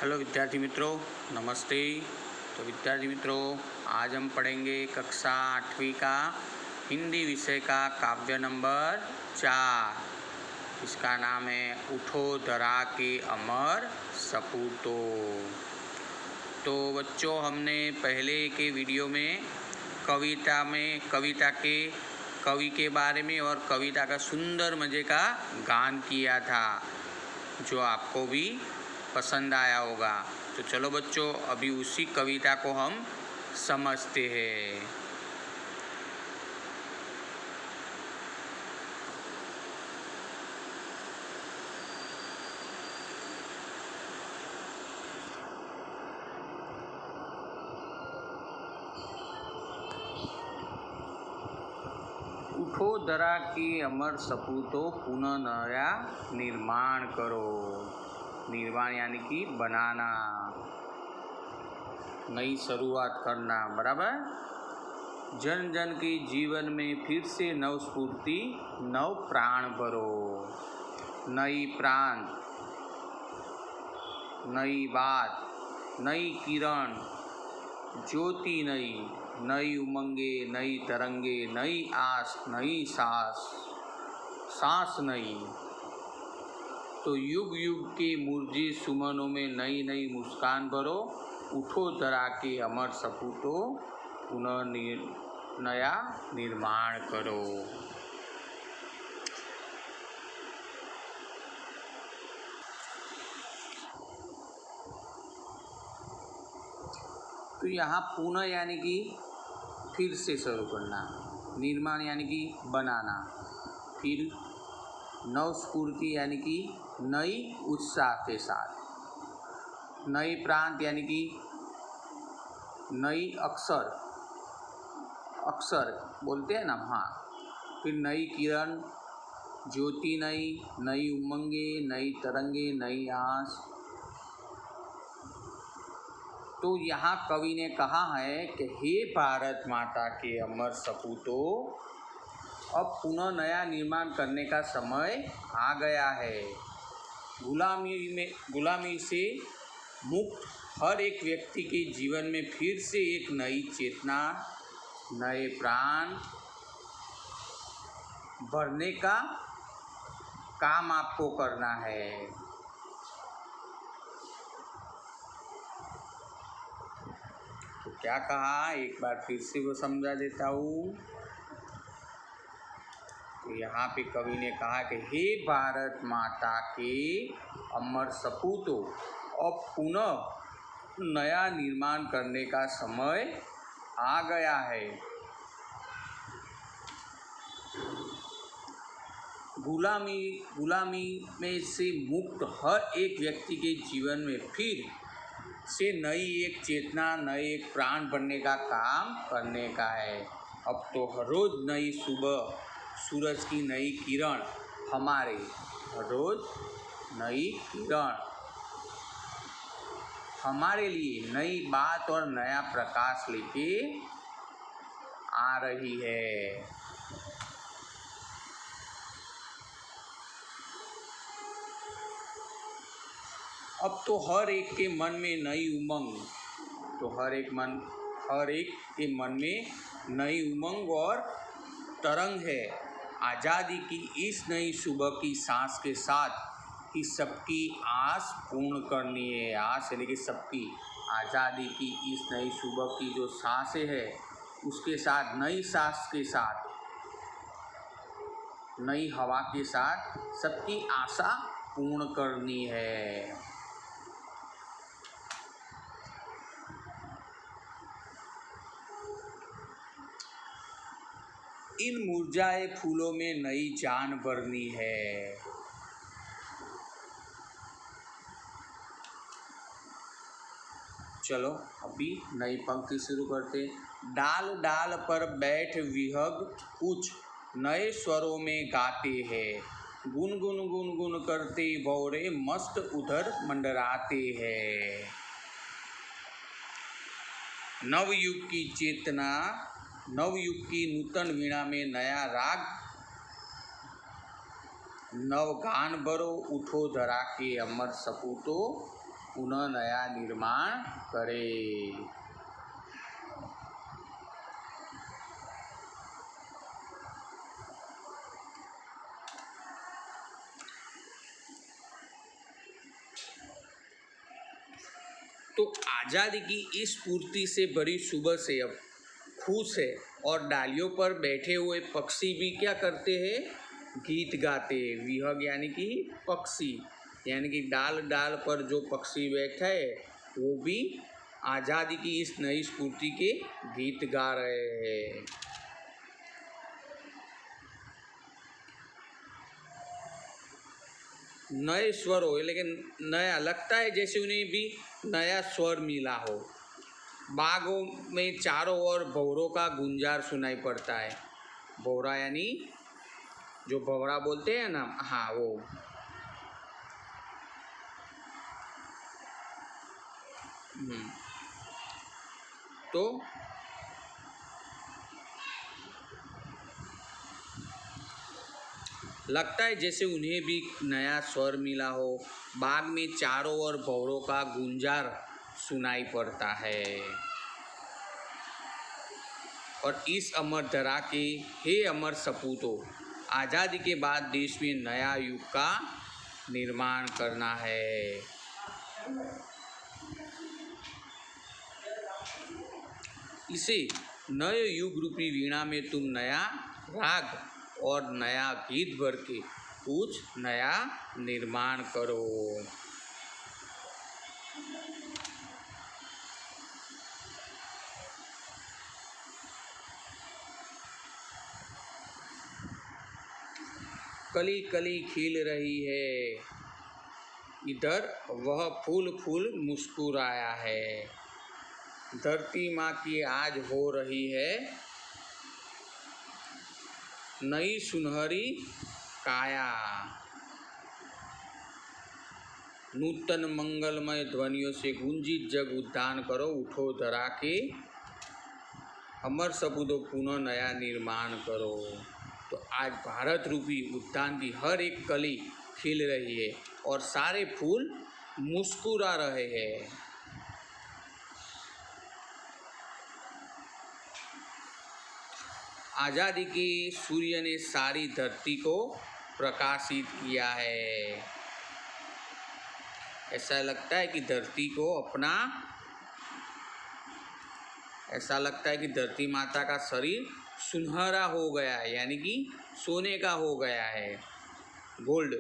Hello विद्यार्थी मित्रों, नमस्ते। तो विद्यार्थी मित्रों, आज हम पढ़ेंगे कक्षा 8वीं का हिंदी विषय का काव्य नंबर 4। इसका नाम है उठो धरा के अमर सपूतो। तो बच्चों, हमने पहले के वीडियो में कविता के कवि के बारे में और कविता का सुंदर मज़े का गान किया था, जो आपको भी पसंद आया होगा। तो चलो बच्चों, अभी उसी कविता को हम समझते हैं। उठो धरा के अमर सपूतो, पुनः नया निर्माण करो। निर्माण यानी कि बनाना, नई शुरुआत करना, बराबर। जन जन के जीवन में फिर से नव स्फूर्ति, नव प्राण भरो। नई प्राण, नई बात, नई किरण, ज्योति नई, नई उमंगे, नई तरंगे, नई आस, नई सांस नई। तो युग युग के मुरझे सुमनों में नई नई मुस्कान भरो। उठो धरा के अमर सपूतो, पुनः नया निर्माण करो। तो यहाँ पुनः यानी कि फिर से शुरू करना, निर्माण यानी कि बनाना, फिर नव स्फूर्ति यानी कि नई उत्साह के साथ, नई प्रांत यानी कि नई अक्षर बोलते हैं ना, हाँ। फिर नई किरण, ज्योति नई, नई उमंगे, नई तरंगे, नई आस। तो यहाँ कवि ने कहा है कि हे भारत माता के अमर सपूतो, अब पुनः नया निर्माण करने का समय आ गया है। गुलामी से मुक्त हर एक व्यक्ति के जीवन में फिर से एक नई चेतना, नए प्राण भरने का काम आपको करना है। तो क्या कहा, एक बार फिर से वो समझा देता हूँ। तो यहाँ पे कवि ने कहा कि हे भारत माता के अमर सपूतो, अब पुनः नया निर्माण करने का समय आ गया है। गुलामी में से मुक्त हर एक व्यक्ति के जीवन में फिर से नई एक चेतना, नए एक प्राण बनने का काम करने का है। अब तो हर रोज नई सुबह, सूरज की नई किरण हर रोज नई किरण हमारे लिए नई बात और नया प्रकाश लेके आ रही है। अब तो हर एक के मन में नई उमंग, तो हर एक के मन में नई उमंग और तरंग है। आज़ादी की इस नई सुबह की सांस के साथ ही सबकी आस पूर्ण करनी है। आस यानी कि सबकी, आज़ादी की इस नई सुबह की जो सांसें है, उसके साथ, नई सांस के साथ, नई हवा के साथ सबकी आशा पूर्ण करनी है। इन मुरझाए फूलों में नई जान भरनी है। चलो अभी नई पंक्ति शुरू करते। डाल डाल पर बैठ विहग कुछ नए स्वरों में गाते हैं। गुनगुन गुनगुन करते भौरे मस्त उधर मंडराते हैं। नवयुग की चेतना, नवयुग की नूतन वीणा में नया राग, नव गान भरो। उठो धरा के अमर सपूतो, पुनः नया निर्माण करे। तो आज़ादी की इस पूर्ति से बड़ी सुबह से अब खुश है और डालियों पर बैठे हुए पक्षी भी क्या करते हैं, गीत गाते। विहग यानी कि पक्षी, यानी कि डाल डाल पर जो पक्षी बैठा है वो भी आज़ादी की इस नई स्फूर्ति के गीत गा रहे हैं। नए स्वर हो, लेकिन नया लगता है जैसे उन्हें भी नया स्वर मिला हो। बागों में चारों ओर भंवरों का गुंजार सुनाई पड़ता है। भंवरा यानी जो भंवरा बोलते हैं ना, हाँ वो। तो लगता है जैसे उन्हें भी नया स्वर मिला हो। बाग में चारों ओर भंवरों का गुंजार सुनाई पड़ता है। और इस अमर धरा के हे अमर सपूतों, आज़ादी के बाद देश में नया युग का निर्माण करना है। इसे नए युग रूपी वीणा में तुम नया राग और नया गीत भर के कुछ नया निर्माण करो। कली कली खिल रही है, इधर वह फूल फूल मुस्कुराया है। धरती माँ की आज हो रही है नई सुनहरी काया। नूतन मंगलमय ध्वनियों से गुंजित जग उद्धान करो, उठो धरा के अमर सपूतों पुनः नया निर्माण करो। तो आज भारत रूपी उद्यान की हर एक कली खिल रही है और सारे फूल मुस्कुरा रहे हैं। आज़ादी के सूर्य ने सारी धरती को प्रकाशित किया है। ऐसा लगता है कि धरती को अपना, ऐसा लगता है कि धरती माता का शरीर सुनहरा हो गया है, यानी कि सोने का हो गया है, गोल्ड।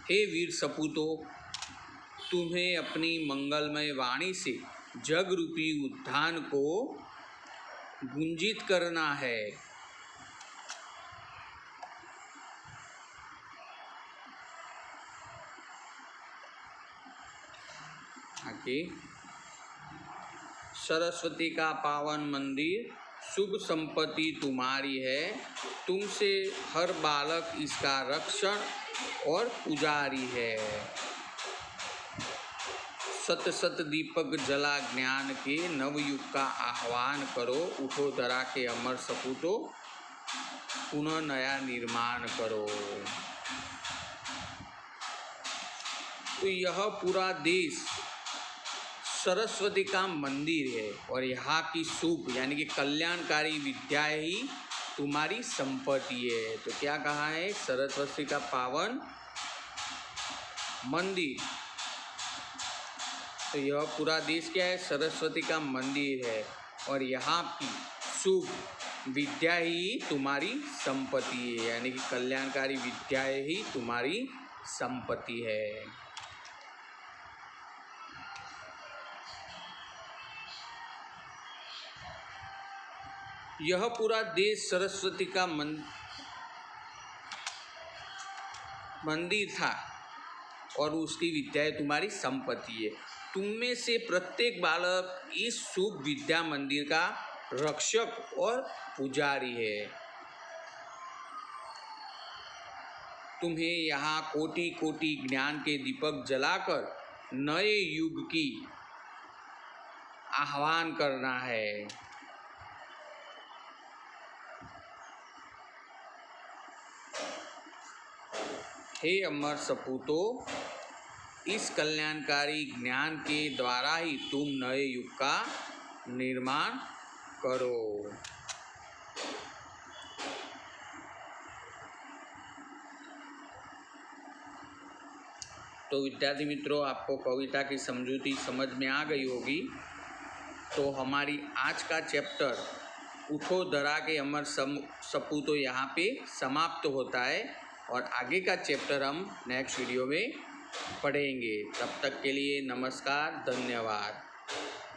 हे वीर सपूतों, तुम्हें अपनी मंगलमय वाणी से जग रूपी उद्यान को गुंजित करना है। आगे, सरस्वती का पावन मंदिर शुभ संपत्ति तुम्हारी है, तुमसे हर बालक इसका रक्षण और पुजारी है। सत सत दीपक जला ज्ञान के नवयुग का आह्वान करो, उठो धरा के अमर सपूतों पुनः नया निर्माण करो। तो यह पूरा देश सरस्वती का मंदिर है और यहाँ की शुभ यानी कि कल्याणकारी विद्याएं ही तुम्हारी संपत्ति है। तो क्या कहा है, सरस्वती का पावन मंदिर। तो यह पूरा देश क्या है, सरस्वती का मंदिर है और यहाँ की शुभ विद्या ही तुम्हारी संपत्ति है, यानी कि कल्याणकारी विद्याएं ही तुम्हारी संपत्ति है। यह पूरा देश सरस्वती का मंदिर था और उसकी विद्याएं तुम्हारी संपत्ति है। तुम में से प्रत्येक बालक इस शुभ विद्या मंदिर का रक्षक और पुजारी है। तुम्हें यहाँ कोटि कोटि ज्ञान के दीपक जलाकर नए युग की आह्वान करना है। हे अमर सपूतों, इस कल्याणकारी ज्ञान के द्वारा ही तुम नए युग का निर्माण करो। तो विद्यार्थी मित्रों, आपको कविता की समझूती समझ में आ गई होगी। तो हमारी आज का चैप्टर उठो धरा के अमर सपूतों यहाँ पे समाप्त होता है और आगे का चैप्टर हम नेक्स्ट वीडियो में पढ़ेंगे। तब तक के लिए नमस्कार, धन्यवाद।